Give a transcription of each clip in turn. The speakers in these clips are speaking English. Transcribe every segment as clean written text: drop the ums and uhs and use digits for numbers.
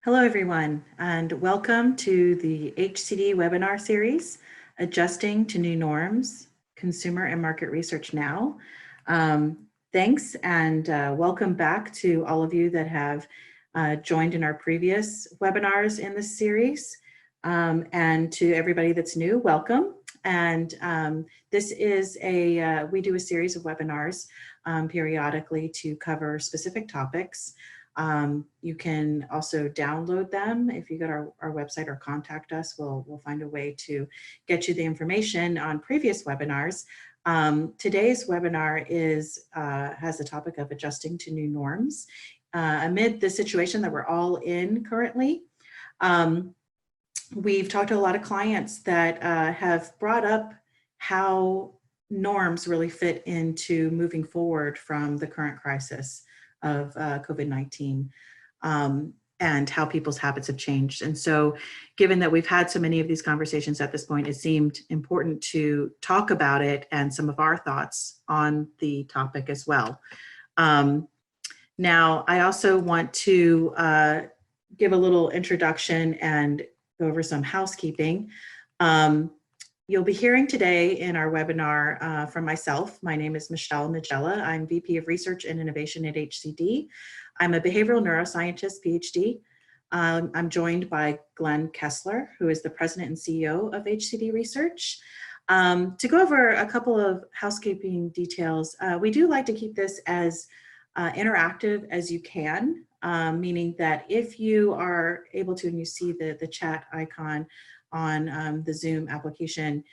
Hello, everyone, and welcome to the HCD webinar series, Adjusting to New Norms, Consumer and Market Research Now. Thanks, and welcome back to all of you that have joined in our previous webinars in this series. And to everybody that's new, welcome. And this is we do a series of webinars periodically to cover specific topics. You can also download them. If you go to our website or contact us, we'll find a way to get you the information on previous webinars. Today's webinar has the topic of adjusting to new norms amid the situation that we're all in currently. We've talked to a lot of clients that have brought up how norms really fit into moving forward from the current crisis of COVID-19 and how people's habits have changed. And so given that we've had so many of these conversations at this point, it seemed important to talk about it and some of our thoughts on the topic as well. Now, I also want to give a little introduction and go over some housekeeping. You'll be hearing today in our webinar from myself. My name is Niedziela. I'm VP of Research and Innovation at HCD. I'm a behavioral neuroscientist, PhD. I'm joined by Glenn Kessler, who is the president and CEO of HCD Research. To go over a couple of housekeeping details, we do like to keep this as interactive as you can, meaning that if you are able to and you see the chat icon on the Zoom application,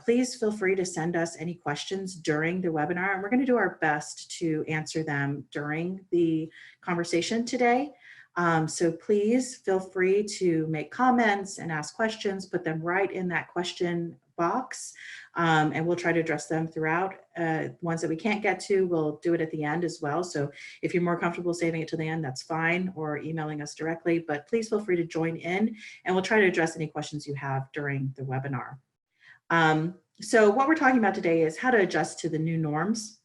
please feel free to send us any questions during the webinar, and we're going to do our best to answer them during the conversation today. So please feel free to make comments and ask questions, put them right in that question box, and we'll try to address them throughout. Ones that we can't get to, we'll do it at the end as well. So if you're more comfortable saving it to the end, that's fine, or emailing us directly, but please feel free to join in and we'll try to address any questions you have during the webinar. So what we're talking about today is how to adjust to the new norms.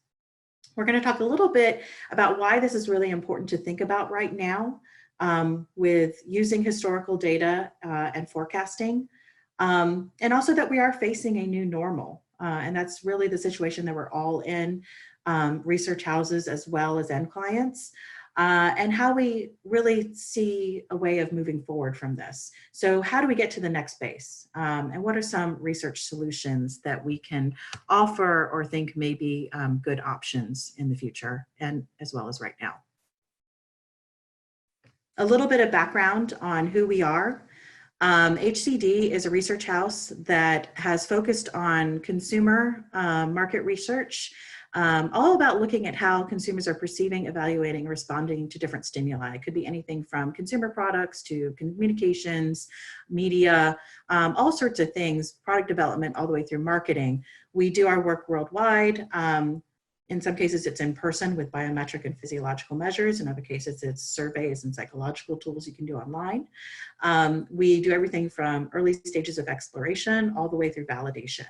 We're going to talk a little bit about why this is really important to think about right now with using historical data and forecasting. And also that we are facing a new normal. And that's really the situation that we're all in, research houses as well as end clients, and how we really see a way of moving forward from this. So how do we get to the next base? And what are some research solutions that we can offer or think may be good options in the future and as well as right now? A little bit of background on who we are. HCD is a research house that has focused on consumer market research, all about looking at how consumers are perceiving, evaluating, responding to different stimuli. It could be anything from consumer products to communications, media, all sorts of things, product development, all the way through marketing. We do our work worldwide. In some cases, it's in person with biometric and physiological measures. In other cases, it's surveys and psychological tools you can do online. We do everything from early stages of exploration all the way through validation.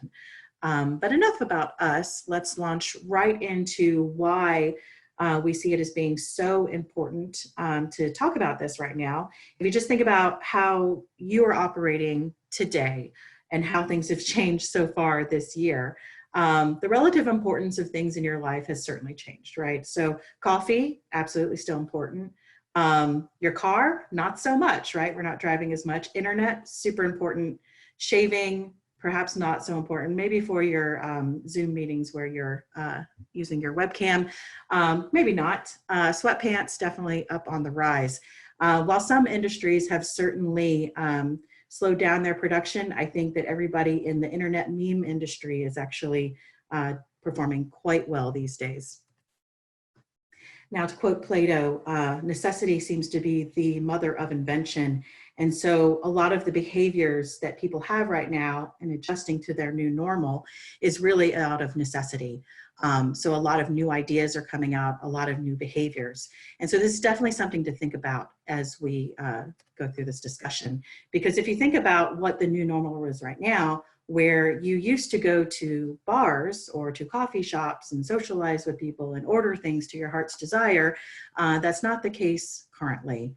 But enough about us. Let's launch right into why we see it as being so important to talk about this right now. If you just think about how you are operating today and how things have changed so far this year, the relative importance of things in your life has certainly changed, right? So coffee, absolutely still important. Your car, not so much, right? We're not driving as much. Internet, super important. Shaving, perhaps not so important. Maybe for your Zoom meetings where you're using your webcam, maybe not. Sweatpants, definitely up on the rise. While some industries have certainly slowed down their production, I think that everybody in the internet meme industry is actually performing quite well these days. Now, to quote Plato, necessity seems to be the mother of invention. And so a lot of the behaviors that people have right now in adjusting to their new normal is really out of necessity. So a lot of new ideas are coming out, a lot of new behaviors. And so this is definitely something to think about as we go through this discussion. Because if you think about what the new normal is right now, where you used to go to bars or to coffee shops and socialize with people and order things to your heart's desire, that's not the case currently.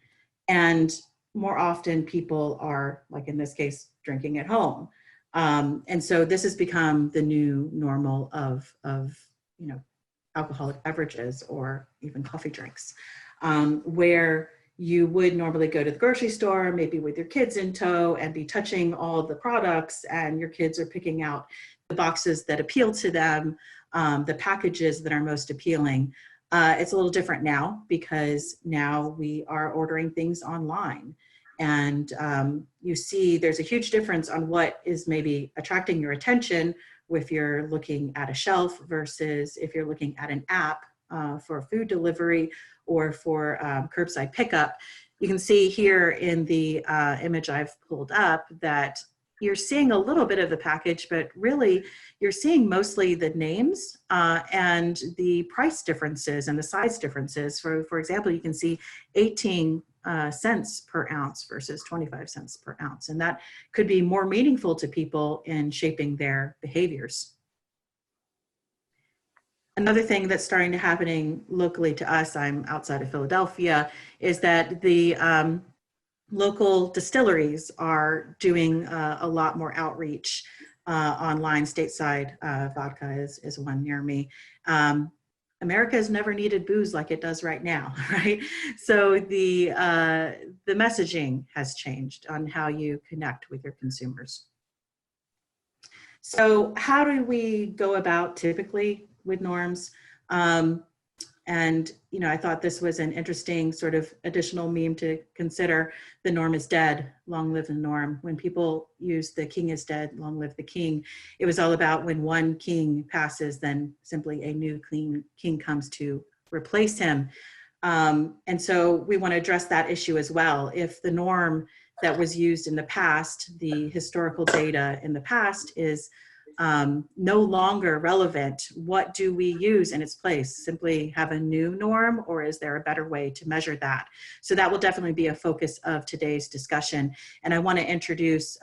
And more often people are, like in this case, drinking at home. And so this has become the new normal of alcoholic beverages or even coffee drinks, where you would normally go to the grocery store, maybe with your kids in tow, and be touching all of the products, and your kids are picking out the boxes that appeal to them, the packages that are most appealing. It's a little different now because now we are ordering things online. And you see there's a huge difference on what is maybe attracting your attention if you're looking at a shelf versus if you're looking at an app for food delivery or for curbside pickup. You can see here in the image I've pulled up that you're seeing a little bit of the package, but really you're seeing mostly the names and the price differences and the size differences. For example, you can see 18 cents per ounce versus 25 cents per ounce. And that could be more meaningful to people in shaping their behaviors. Another thing that's starting to happening locally to us, I'm outside of Philadelphia, is that the local distilleries are doing a lot more outreach online. Stateside Vodka is one near me. America has never needed booze like it does right now, right? So the messaging has changed on how you connect with your consumers. So how do we go about typically with norms? And I thought this was an interesting sort of additional meme to consider. The norm is dead, long live the norm. When people use the king is dead, long live the king, it was all about when one king passes, then simply a new king comes to replace him. And so we want to address that issue as well. If the norm that was used in the past, the historical data in the past is no longer relevant, what do we use in its place? Simply have a new norm, or is there a better way to measure that? So that will definitely be a focus of today's discussion. And I want to introduce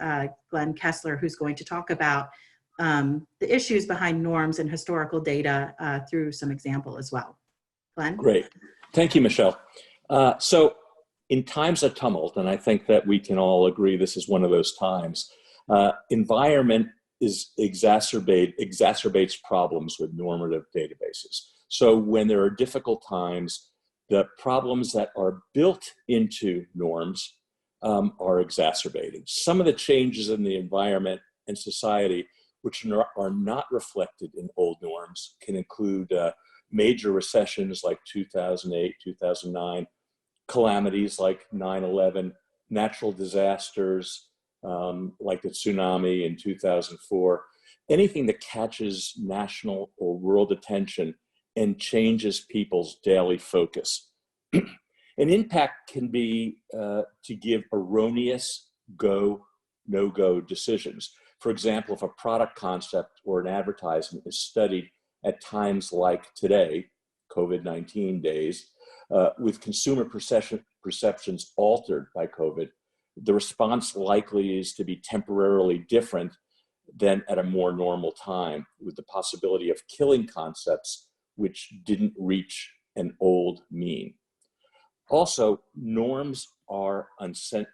Glenn Kessler, who's going to talk about the issues behind norms and historical data through some example as well. Glenn? Great. Thank you, Michelle. So in times of tumult, and I think that we can all agree this is one of those times, environment exacerbates problems with normative databases. So when there are difficult times, the problems that are built into norms are exacerbated. Some of the changes in the environment and society which are not reflected in old norms can include major recessions like 2008, 2009, calamities like 9/11, natural disasters, like the tsunami in 2004, anything that catches national or world attention and changes people's daily focus. An impact can be to give erroneous go, no-go decisions. For example, if a product concept or an advertisement is studied at times like today, COVID-19 days, with consumer perceptions altered by COVID, the response likely is to be temporarily different than at a more normal time, with the possibility of killing concepts which didn't reach an old mean. Also, norms are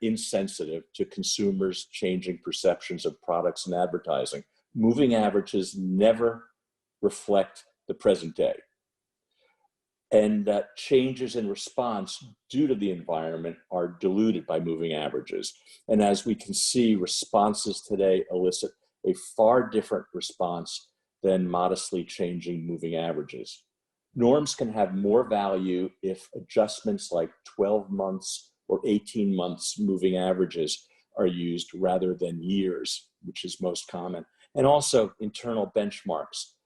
insensitive to consumers' changing perceptions of products and advertising. Moving averages never reflect the present day. And changes in response due to the environment are diluted by moving averages. And as we can see, responses today elicit a far different response than modestly changing moving averages. Norms can have more value if adjustments like 12 months or 18 months moving averages are used rather than years, which is most common. And also internal benchmarks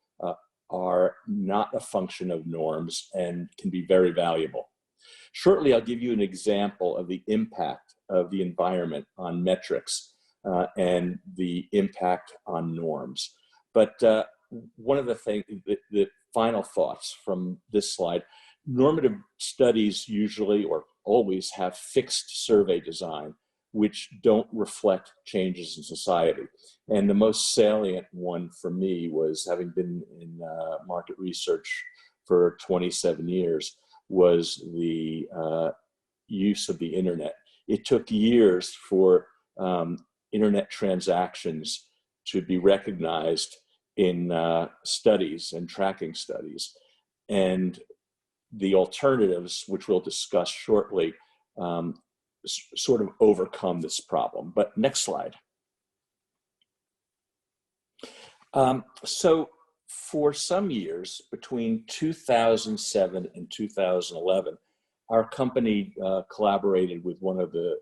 are not a function of norms and can be very valuable. Shortly, I'll give you an example of the impact of the environment on metrics and the impact on norms. But one of the things, the final thoughts from this slide, normative studies usually or always have fixed survey design, which don't reflect changes in society. And the most salient one for me was, having been in market research for 27 years, was the use of the internet it took years for internet transactions to be recognized in studies and tracking studies. And the alternatives, which we'll discuss shortly, sort of overcome this problem. But next slide. So for some years, between 2007 and 2011, our company collaborated with one of the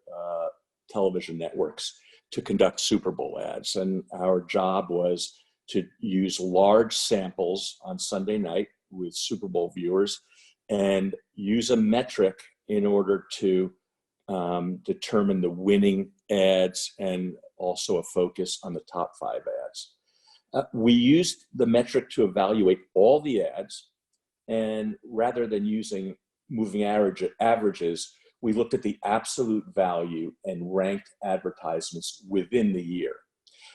television networks to conduct Super Bowl ads. And our job was to use large samples on Sunday night with Super Bowl viewers and use a metric in order to determine the winning ads and also a focus on the top 5 ads. We used the metric to evaluate all the ads, and rather than using moving averages, we looked at the absolute value and ranked advertisements within the year.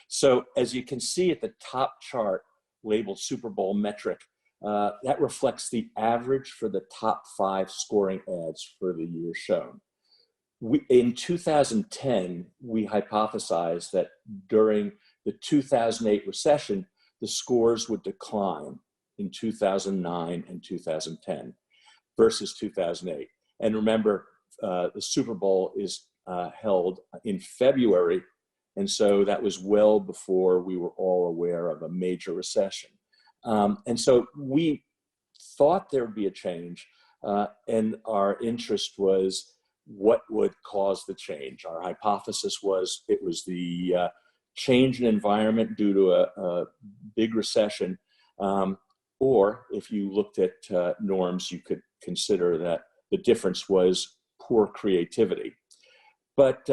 So as you can see at the top chart labeled Super Bowl metric, that reflects the average for the top 5 scoring ads for the year shown. In 2010, we hypothesized that during the 2008 recession, the scores would decline in 2009 and 2010 versus 2008. And remember, the Super Bowl is held in February, and so that was well before we were all aware of a major recession. And so we thought there would be a change, and our interest was what would cause the change. Our hypothesis was it was the change in environment due to a big recession, or if you looked at norms, you could consider that the difference was poor creativity. But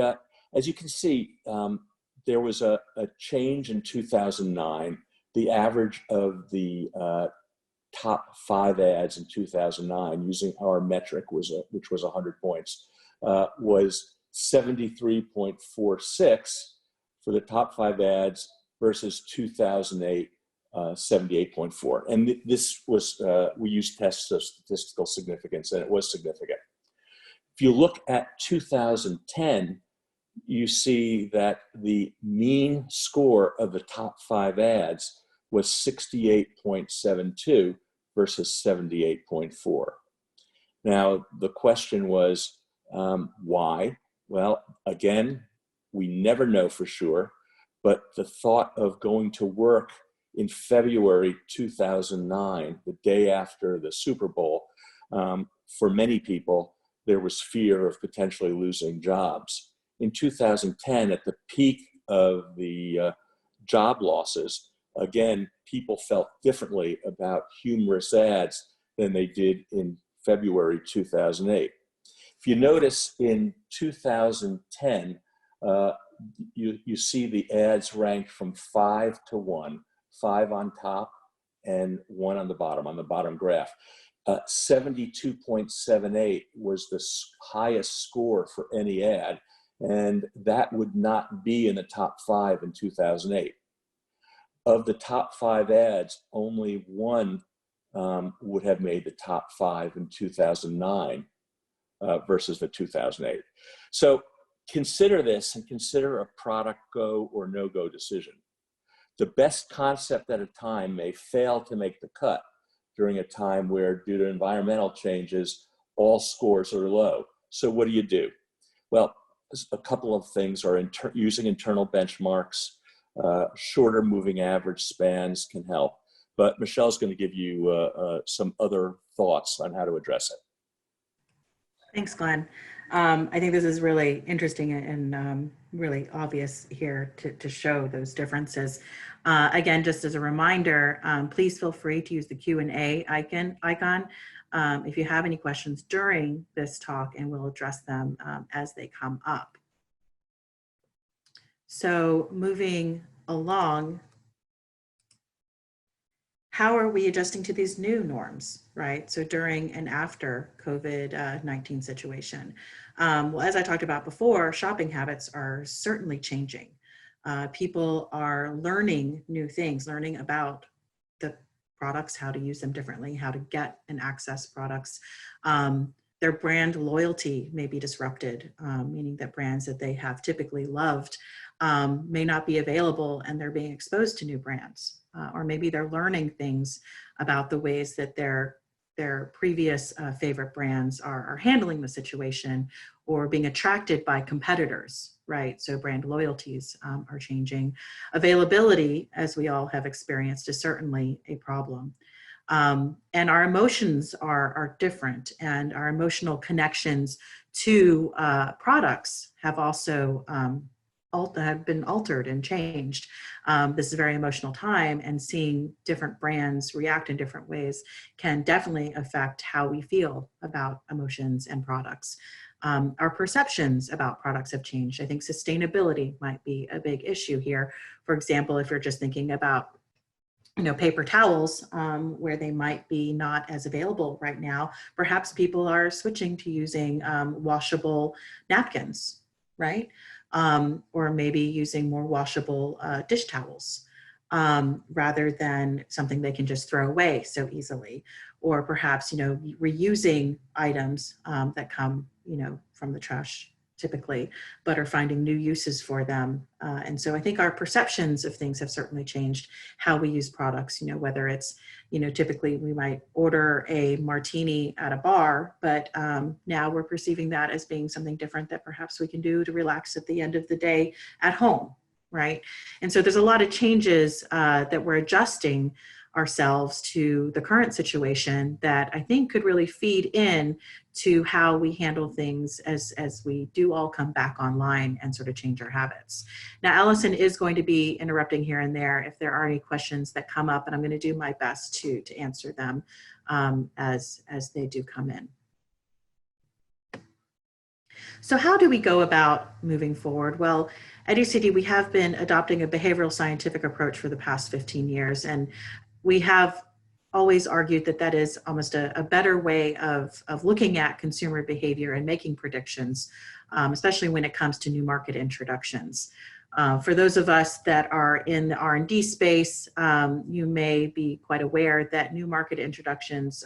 as you can see, there was a change in 2009. The average of the top 5 ads in 2009, using our metric, which was 100 points, was 73.46 for the top 5 ads versus 2008, 78.4. And this was, we used tests of statistical significance, and it was significant. If you look at 2010, you see that the mean score of the top 5 ads was 68.72 versus 78.4. Now, the question was, why? Well, again, we never know for sure, but the thought of going to work in February 2009, the day after the Super Bowl, for many people, there was fear of potentially losing jobs. In 2010, at the peak of the job losses, again, people felt differently about humorous ads than they did in February 2008. If you notice in 2010, you see the ads ranked from 5 to 1, 5 on top and 1 on the bottom graph. 72.78 was the highest score for any ad, and that would not be in the top 5 in 2008. Of the top 5 ads, only 1 would have made the top 5 in 2009 versus the 2008. So consider this and consider a product go or no-go decision. The best concept at a time may fail to make the cut during a time where, due to environmental changes, all scores are low. So what do? Well, a couple of things are using internal benchmarks. Shorter moving average spans can help. But Michelle's going to give you some other thoughts on how to address it. Thanks, Glenn. I think this is really interesting and really obvious here to show those differences. Again, just as a reminder, please feel free to use the Q&A icon if you have any questions during this talk, and we'll address them as they come up. So moving along, how are we adjusting to these new norms, right? So during and after COVID-19 situation. Well, as I talked about before, shopping habits are certainly changing. People are learning new things, learning about the products, how to use them differently, how to get and access products. their brand loyalty may be disrupted, meaning that brands that they have typically loved may not be available and they're being exposed to new brands. Or maybe they're learning things about the ways that their previous favorite brands are handling the situation, or being attracted by competitors, right? So brand loyalties are changing. Availability, as we all have experienced, is certainly a problem. And our emotions are different, and our emotional connections to products have also have been altered and changed. This is a very emotional time, and seeing different brands react in different ways can definitely affect how we feel about emotions and products. Our perceptions about products have changed. I think sustainability might be a big issue here. For example, if you're just thinking about paper towels, where they might be not as available right now, perhaps people are switching to using washable napkins, right? Or maybe using more washable dish towels rather than something they can just throw away so easily. Or perhaps, reusing items that come, from the trash typically, but are finding new uses for them. And so I think our perceptions of things have certainly changed, how we use products, whether it's, typically we might order a martini at a bar, but now we're perceiving that as being something different that perhaps we can do to relax at the end of the day at home, right? And so there's a lot of changes that we're adjusting ourselves to the current situation that I think could really feed in to how we handle things as we do all come back online and sort of change our habits. Now, Allison is going to be interrupting here and there if there are any questions that come up, and I'm going to do my best to answer them as they do come in. So how do we go about moving forward? Well, at HCD, we have been adopting a behavioral scientific approach for the past 15 years, and we have always argued that that is almost a better way of looking at consumer behavior and making predictions, especially when it comes to new market introductions. For those of us that are in the R&D space, you may be quite aware that new market introductions,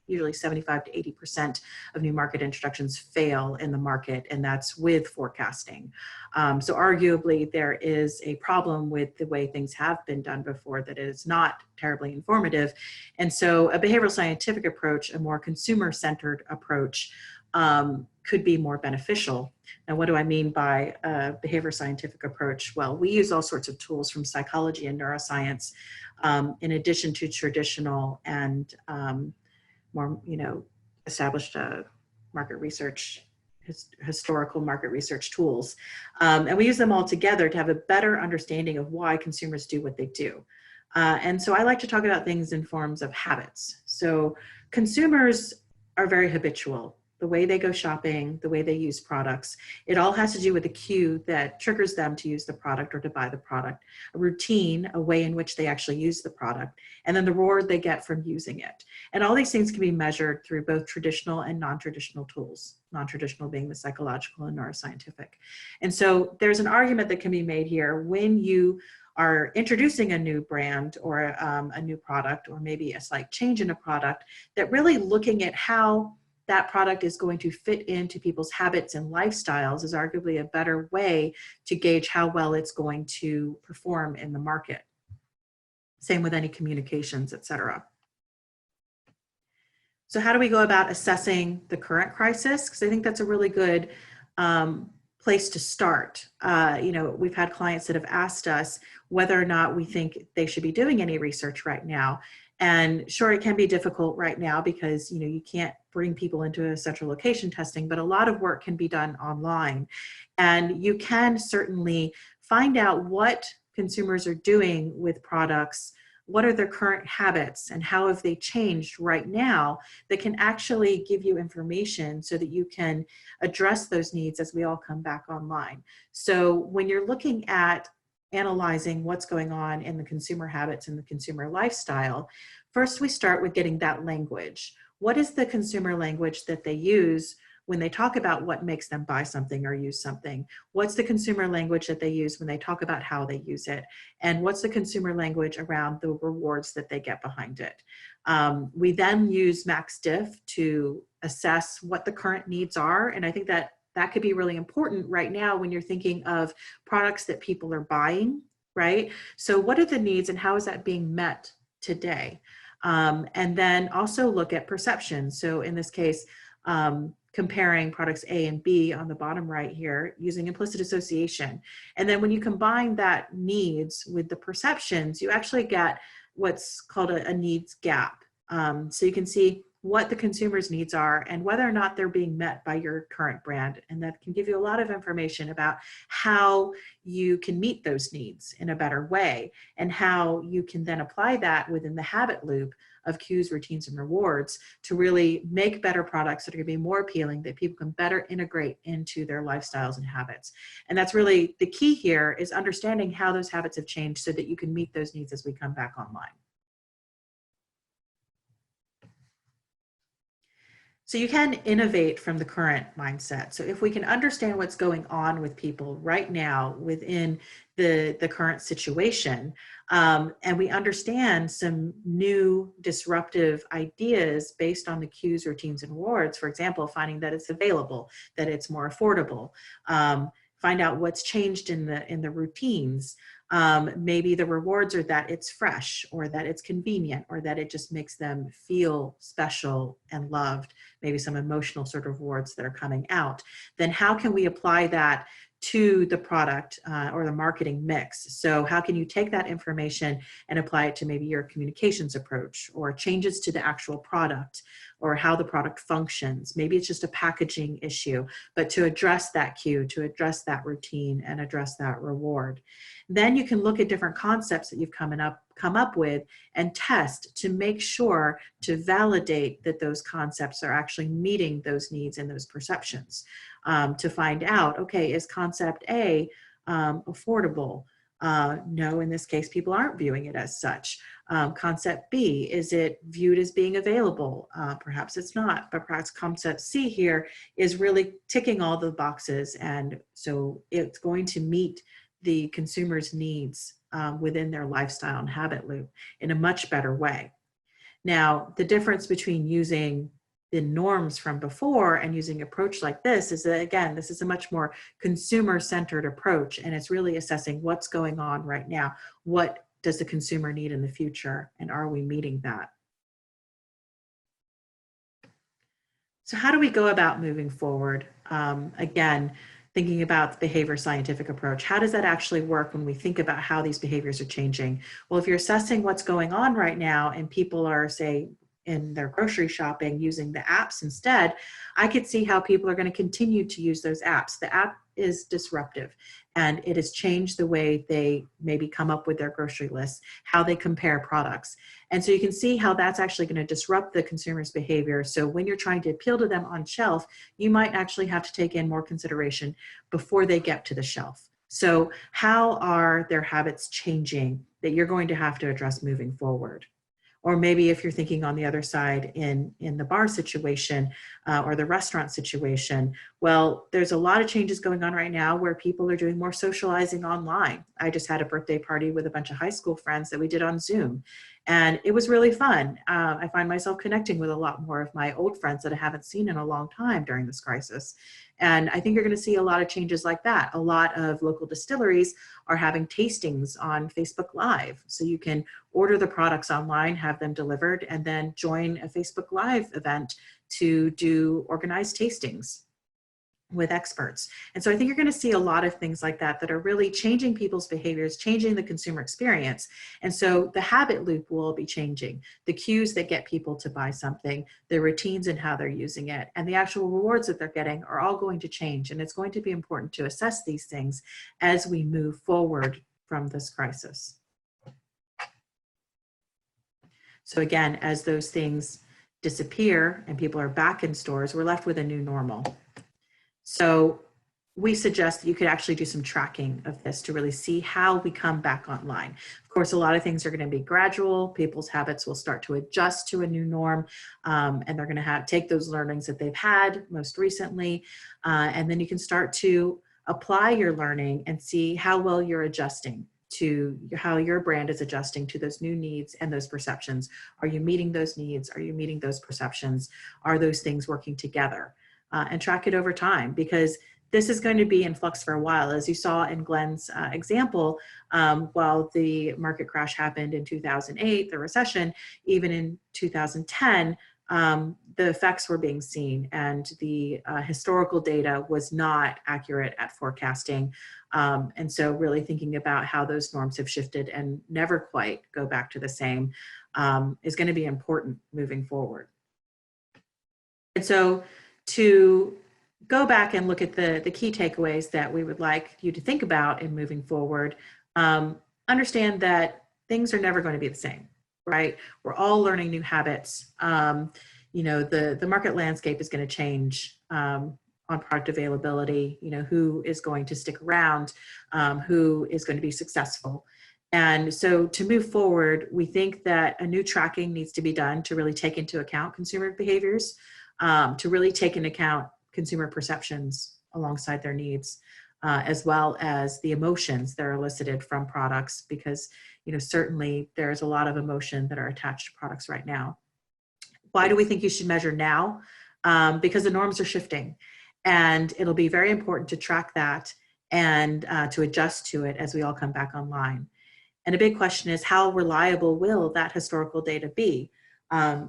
usually 75 to 80% of new market introductions fail in the market, and that's with forecasting. So arguably there is a problem with the way things have been done before that is not terribly informative. And so a behavioral scientific approach, a more consumer-centered approach, could be more beneficial. Now, what do I mean by a behavior scientific approach? Well, we use all sorts of tools from psychology and neuroscience, in addition to traditional and more, established market research, historical market research tools. And we use them all together to have a better understanding of why consumers do what they do. And so I like to talk about things in forms of habits. So consumers are very habitual. The way they go shopping, the way they use products, it all has to do with a cue that triggers them to use the product or to buy the product, a routine, a way in which they actually use the product, and then the reward they get from using it. And all these things can be measured through both traditional and non-traditional tools, non-traditional being the psychological and neuroscientific. And so there's an argument that can be made here when you are introducing a new brand or a new product, or maybe a slight change in a product, that really looking at how that product is going to fit into people's habits and lifestyles is arguably a better way to gauge how well it's going to perform in the market. Same with any communications, et cetera. So how do we go about assessing the current crisis? Because I think that's a really good place to start. We've had clients that have asked us whether or not we think they should be doing any research right now. And sure, it can be difficult right now because you can't bring people into a central location testing, but a lot of work can be done online. And you can certainly find out what consumers are doing with products, what are their current habits, and how have they changed right now that can actually give you information so that you can address those needs as we all come back online. So when you're looking at analyzing what's going on in the consumer habits and the consumer lifestyle, first we start with getting that language. What is the consumer language that they use when they talk about what makes them buy something or use something? What's the consumer language that they use when they talk about how they use it? And what's the consumer language around the rewards that they get behind it? We then use MaxDiff to assess what the current needs are. And I think that that could be really important right now when you're thinking of products that people are buying, right? So what are the needs and how is that being met today? And then also look at perception. So in this case, comparing products A and B on the bottom right here using implicit association. And then when you combine that needs with the perceptions, you actually get what's called a needs gap. So you can see what the consumer's needs are and whether or not they're being met by your current brand. And that can give you a lot of information about how you can meet those needs in a better way and how you can then apply that within the habit loop of cues, routines, and rewards to really make better products that are going to be more appealing, that people can better integrate into their lifestyles and habits. And that's really the key here, is understanding how those habits have changed so that you can meet those needs as we come back online. So you can innovate from the current mindset. So if we can understand what's going on with people right now within the current situation, and we understand some new disruptive ideas based on the cues, routines, and rewards, for example, finding that it's available, that it's more affordable, find out what's changed in the routines. Maybe the rewards are that it's fresh, or that it's convenient, or that it just makes them feel special and loved, maybe some emotional sort of rewards that are coming out. Then how can we apply that to the product or the marketing mix? So how can you take that information and apply it to maybe your communications approach, or changes to the actual product, or how the product functions? Maybe it's just a packaging issue, but to address that cue, to address that routine, and address that reward. Then you can look at different concepts that you've come up with and test to make sure to validate that those concepts are actually meeting those needs and those perceptions. To find out, okay, is concept A affordable? No, in this case, people aren't viewing it as such. Concept B, is it viewed as being available? Perhaps it's not, but perhaps concept C here is really ticking all the boxes, and so it's going to meet the consumer's needs within their lifestyle and habit loop in a much better way. Now, the difference between using the norms from before and using an approach like this is that, again, this is a much more consumer-centered approach, and it's really assessing what's going on right now. What does the consumer need in the future, and are we meeting that? So how do we go about moving forward? Again, thinking about the behavior scientific approach, how does that actually work when we think about how these behaviors are changing? Well, if you're assessing what's going on right now and people are, say, in their grocery shopping using the apps instead, I could see how people are going to continue to use those apps. The app is disruptive, and it has changed the way they maybe come up with their grocery lists, how they compare products. And so you can see how that's actually going to disrupt the consumer's behavior. So when you're trying to appeal to them on shelf, you might actually have to take in more consideration before they get to the shelf. So how are their habits changing that you're going to have to address moving forward? Or maybe if you're thinking on the other side in the bar situation or the restaurant situation, well, there's a lot of changes going on right now where people are doing more socializing online. I just had a birthday party with a bunch of high school friends that we did on Zoom, and it was really fun. I find myself connecting with a lot more of my old friends that I haven't seen in a long time during this crisis. And I think you're going to see a lot of changes like that. A lot of local distilleries are having tastings on Facebook Live. So you can order the products online, have them delivered, and then join a Facebook Live event to do organized tastings with experts. And so I think you're going to see a lot of things like that that are really changing people's behaviors, changing the consumer experience. And so the habit loop will be changing. The cues that get people to buy something, the routines and how they're using it, and the actual rewards that they're getting are all going to change. And it's going to be important to assess these things as we move forward from this crisis. So again, as those things disappear and people are back in stores, we're left with a new normal. So we suggest that you could actually do some tracking of this to really see how we come back online. Of course, a lot of things are going to be gradual. People's habits will start to adjust to a new norm, and they're going to take those learnings that they've had most recently, and then you can start to apply your learning and see how well you're adjusting to how your brand is adjusting to those new needs and those perceptions. Are you meeting those needs? Are you meeting those perceptions? Are those things working together? And track it over time, because this is going to be in flux for a while. As you saw in Glenn's example, while the market crash happened in 2008, the recession, even in 2010, the effects were being seen, and the historical data was not accurate at forecasting. And so really thinking about how those norms have shifted and never quite go back to the same is going to be important moving forward. And so to go back and look at the key takeaways that we would like you to think about in moving forward, understand that things are never going to be the same, right? We're all learning new habits. The market landscape is going to change on product availability, who is going to stick around, who is going to be successful. And so to move forward, we think that a new tracking needs to be done to really take into account consumer behaviors, to really take into account consumer perceptions alongside their needs, as well as the emotions that are elicited from products, because certainly there's a lot of emotion that are attached to products right now. Why do we think you should measure now? Because the norms are shifting, and it'll be very important to track that and to adjust to it as we all come back online. And a big question is, how reliable will that historical data be?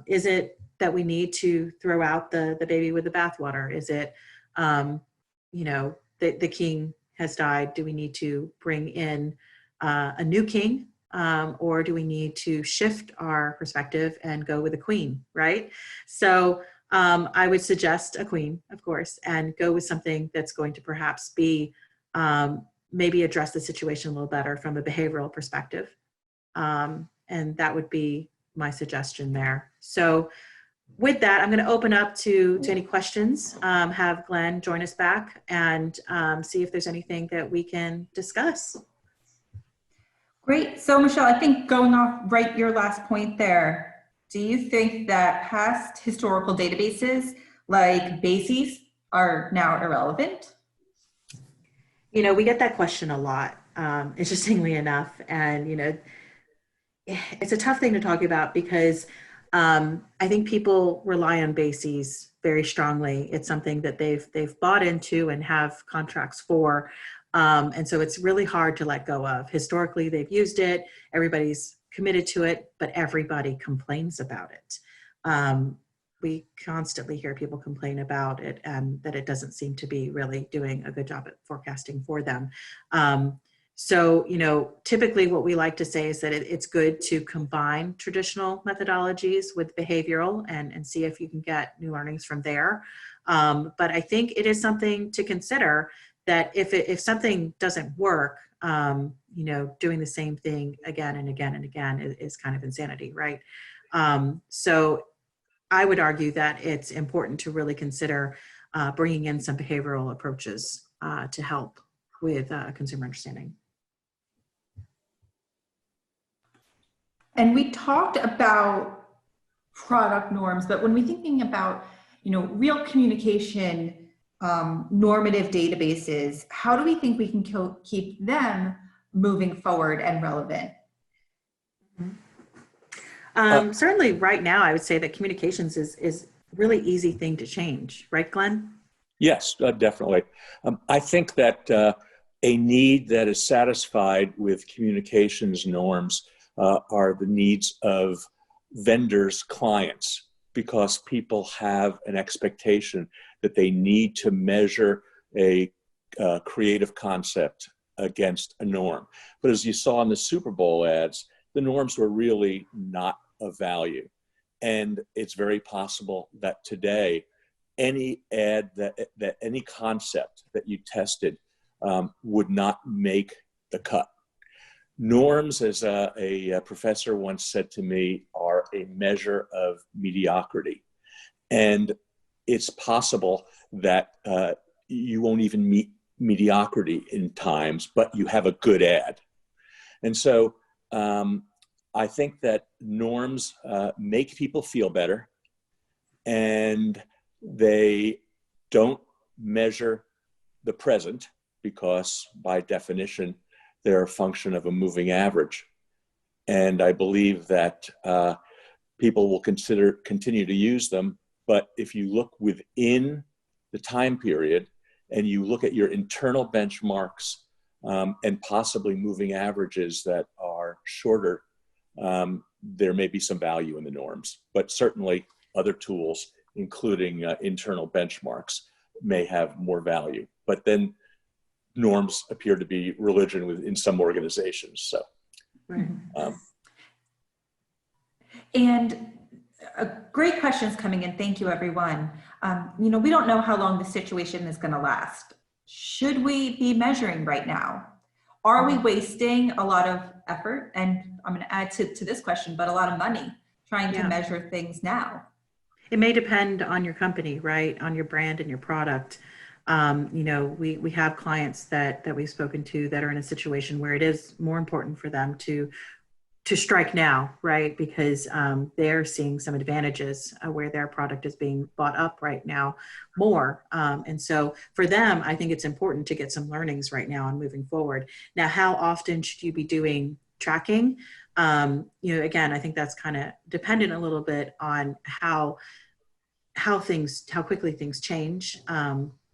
Is it that we need to throw out the baby with the bathwater? Is it, the king has died? Do we need to bring in a new king? Or do we need to shift our perspective and go with a queen, right? So I would suggest a queen, of course, and go with something that's going to perhaps be maybe address the situation a little better from a behavioral perspective. And that would be my suggestion there. So with that, I'm going to open up to any questions, have Glenn join us back, and see if there's anything that we can discuss. Great. So Michelle, I think going off right your last point there, do you think that past historical databases like BASES are now irrelevant? We get that question a lot, interestingly enough. And, it's a tough thing to talk about, because I think people rely on BASES very strongly. It's something that they've bought into and have contracts for. And so it's really hard to let go of. Historically, they've used it, everybody's committed to it, but everybody complains about it. We constantly hear people complain about it, and that it doesn't seem to be really doing a good job at forecasting for them. So, typically what we like to say is that it's good to combine traditional methodologies with behavioral and see if you can get new learnings from there. But I think it is something to consider, that if something doesn't work, doing the same thing again and again and again is kind of insanity, right? So I would argue that it's important to really consider bringing in some behavioral approaches to help with consumer understanding. And we talked about product norms, but when we're thinking about, real communication, normative databases, how do we think we can keep them moving forward and relevant? Certainly right now, I would say that communications is really easy thing to change, right, Glenn? Yes, definitely. I think that a need that is satisfied with communications norms are the needs of vendors' clients, because people have an expectation that they need to measure a creative concept against a norm. But as you saw in the Super Bowl ads, the norms were really not of value. And it's very possible that today, any ad that any concept that you tested would not make the cut. Norms, as a professor once said to me, are a measure of mediocrity. And it's possible that you won't even meet mediocrity in times, but you have a good ad. And so I think that norms make people feel better, and they don't measure the present, because by definition, they're a function of a moving average. And I believe that people will continue to use them. But if you look within the time period and you look at your internal benchmarks and possibly moving averages that are shorter, there may be some value in the norms. But certainly other tools, including internal benchmarks, may have more value. But then norms appear to be religion in some organizations. So, Right. And great questions coming in. Thank you, everyone. We don't know how long the situation is going to last. Should we be measuring right now? Are we wasting a lot of effort? And I'm going to add to this question, but a lot of money trying to measure things now? It may depend on your company, right? On your brand and your product. We have clients that we've spoken to that are in a situation where it is more important for them to strike now, right? Because they're seeing some advantages where their product is being bought up right now more. And so for them, I think it's important to get some learnings right now and moving forward. Now, how often should you be doing tracking? Again, I think that's kind of dependent a little bit on how quickly things change.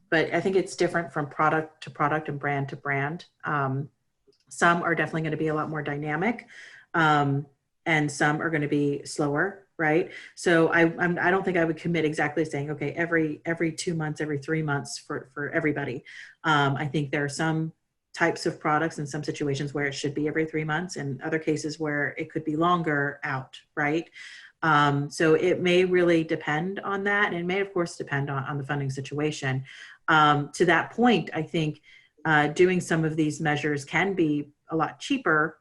But I think it's different from product to product and brand to brand. Some are definitely going to be a lot more dynamic. And some are going to be slower, right? So I don't think I would commit exactly saying, okay, every 2 months, every 3 months for everybody. I think there are some types of products in some situations where it should be every 3 months, and other cases where it could be longer out, right? So it may really depend on that, and it may, of course, depend on the funding situation. To that point, I think doing some of these measures can be a lot cheaper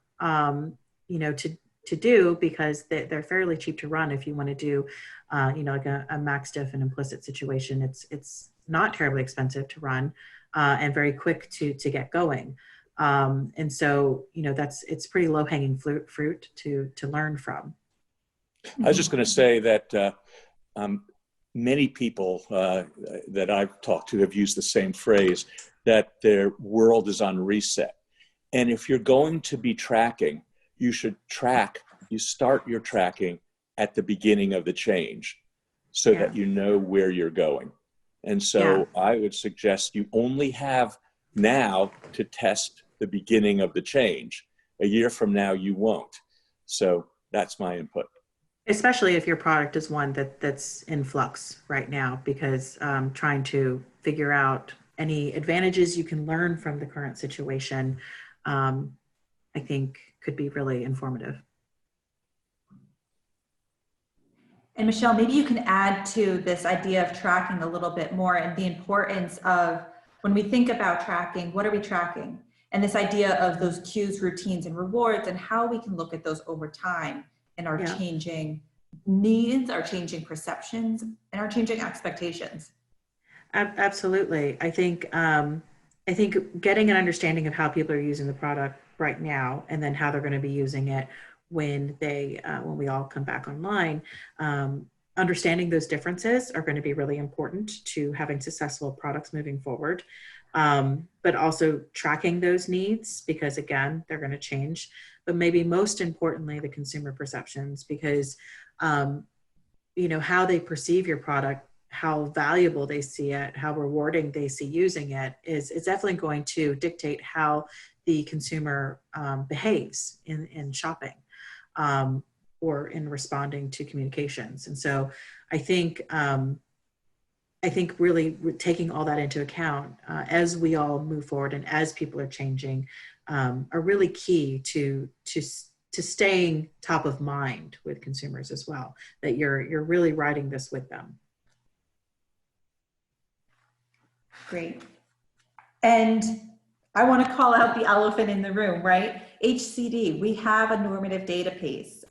to do, because they're fairly cheap to run. If you want to do, like a max diff and implicit situation, it's not terribly expensive to run and very quick to get going. And so, it's pretty low hanging fruit to learn from. I was just going to say that many people that I've talked to have used the same phrase, that their world is on reset. And if you're going to be tracking, you start your tracking at the beginning of the change so that you know where you're going. And so I would suggest you only have now to test the beginning of the change. A year from now, you won't. So that's my input. Especially if your product is one that's in flux right now, because trying to figure out any advantages you can learn from the current situation, I think could be really informative. And Michelle, maybe you can add to this idea of tracking a little bit more, and the importance of, when we think about tracking, what are we tracking? And this idea of those cues, routines, and rewards, and how we can look at those over time and our changing needs, our changing perceptions, and our changing expectations. Absolutely. I think getting an understanding of how people are using the product right now, and then how they're going to be using it when we all come back online, understanding those differences are going to be really important to having successful products moving forward. But also tracking those needs, because again, they're going to change. But maybe most importantly, the consumer perceptions, because how they perceive your product, how valuable they see it, how rewarding they see using it is definitely going to dictate how the consumer behaves in shopping or in responding to communications. And so I think really taking all that into account as we all move forward and as people are changing are really key to staying top of mind with consumers as well, that you're really riding this with them. Great. And I want to call out the elephant in the room, right? HCD, we have a normative database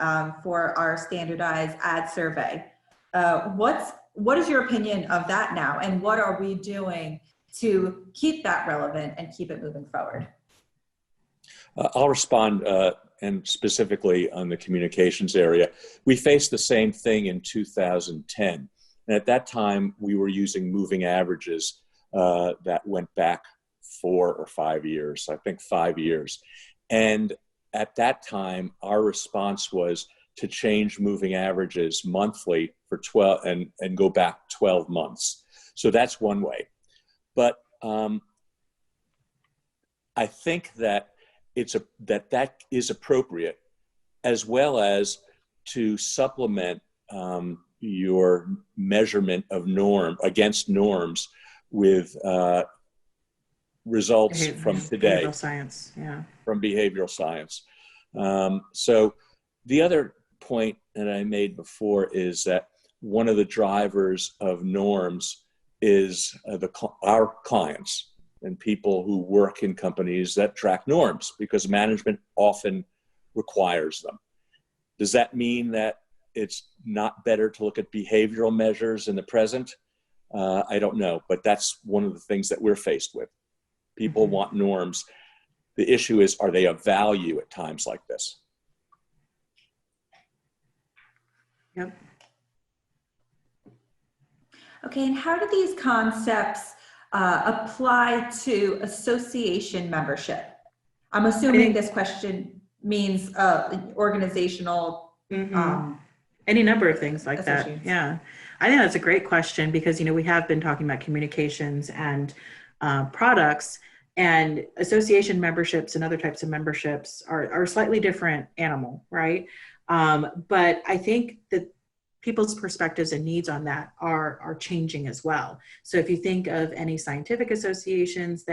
for our standardized ad survey. What is your opinion of that now? And what are we doing to keep that relevant and keep it moving forward? I'll respond, and specifically on the communications area. We faced the same thing in 2010. And at that time, we were using moving averages that went back 4 or 5 years, I think 5 years. And at that time, our response was to change moving averages monthly for 12 and go back 12 months. So that's one way. But I think that that is appropriate, as well as to supplement your measurement of against norms with results from today. Behavioral science, yeah. From behavioral science. So the other point that I made before is that one of the drivers of norms is our clients and people who work in companies that track norms, because management often requires them. Does that mean that it's not better to look at behavioral measures in the present? I don't know, but that's one of the things that we're faced with. People want norms. The issue is, are they of value at times like this? Yep. Okay, and how do these concepts apply to association membership? I'm assuming this question means organizational. Any number of things like that. Yeah, I think that's a great question, because we have been talking about communications and products, and association memberships and other types of memberships are a slightly different animal, right? But I think that people's perspectives and needs on that are changing as well. So if you think of any scientific associations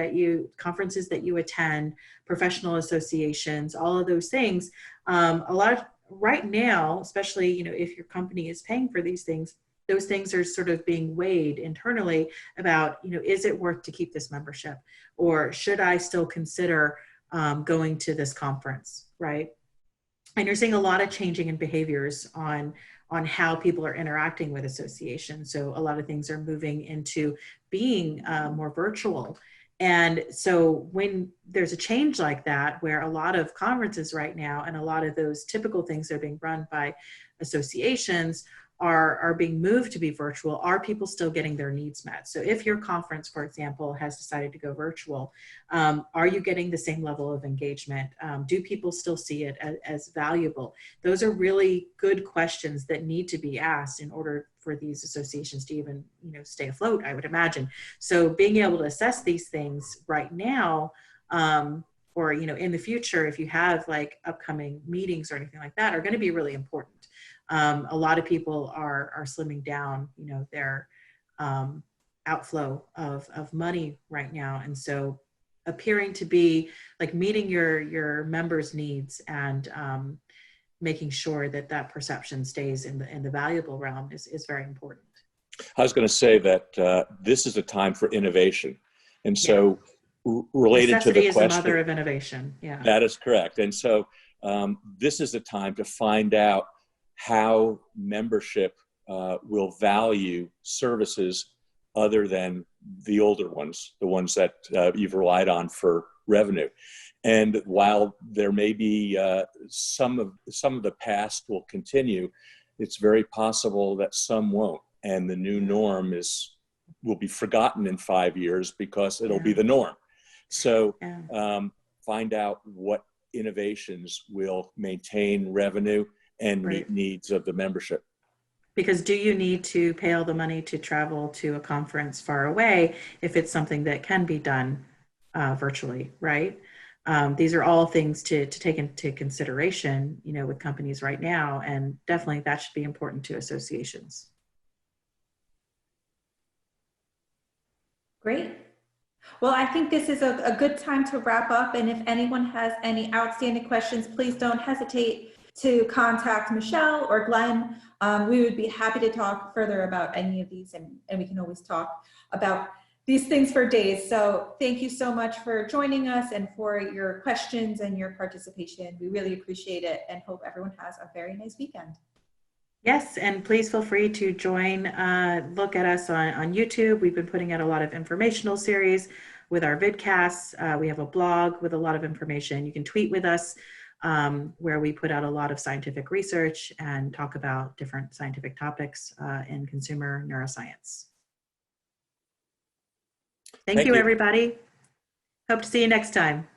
conferences that you attend, professional associations, all of those things, right now, especially, if your company is paying for these things, those things are sort of being weighed internally about, is it worth to keep this membership, or should I still consider going to this conference, right? And you're seeing a lot of changing in behaviors on how people are interacting with associations. So a lot of things are moving into being more virtual. And so when there's a change like that, where a lot of conferences right now and a lot of those typical things that are being run by associations are being moved to be virtual, are people still getting their needs met? So if your conference, for example, has decided to go virtual, are you getting the same level of engagement? Do people still see it as valuable? Those are really good questions that need to be asked in order for these associations to even, stay afloat, I would imagine. So being able to assess these things right now, or, in the future, if you have like upcoming meetings or anything like that, are going to be really important. A lot of people are slimming down, their outflow of money right now. And so appearing to be like meeting your members' needs and making sure that perception stays in the valuable realm is very important. I was going to say that this is a time for innovation. And so related Necessity to the question. Is the mother of innovation. Yeah. That is correct. And so this is the time to find out how membership will value services other than the older ones, the ones that you've relied on for revenue. And while there may be some of the past will continue, it's very possible that some won't. And the new norm will be forgotten in 5 years because it'll be the norm. So find out what innovations will maintain revenue and meet needs of the membership. Because do you need to pay all the money to travel to a conference far away if it's something that can be done virtually, right? These are all things to take into consideration, with companies right now, and definitely that should be important to associations. Great. Well, I think this is a good time to wrap up. And if anyone has any outstanding questions, please don't hesitate to contact Michelle or Glenn. We would be happy to talk further about any of these, and we can always talk about these things for days. So thank you so much for joining us and for your questions and your participation. We really appreciate it and hope everyone has a very nice weekend. Yes, and please feel free to join, look at us on YouTube. We've been putting out a lot of informational series with our vidcasts. We have a blog with a lot of information. You can tweet with us, where we put out a lot of scientific research and talk about different scientific topics in consumer neuroscience. Thank you, everybody. Hope to see you next time.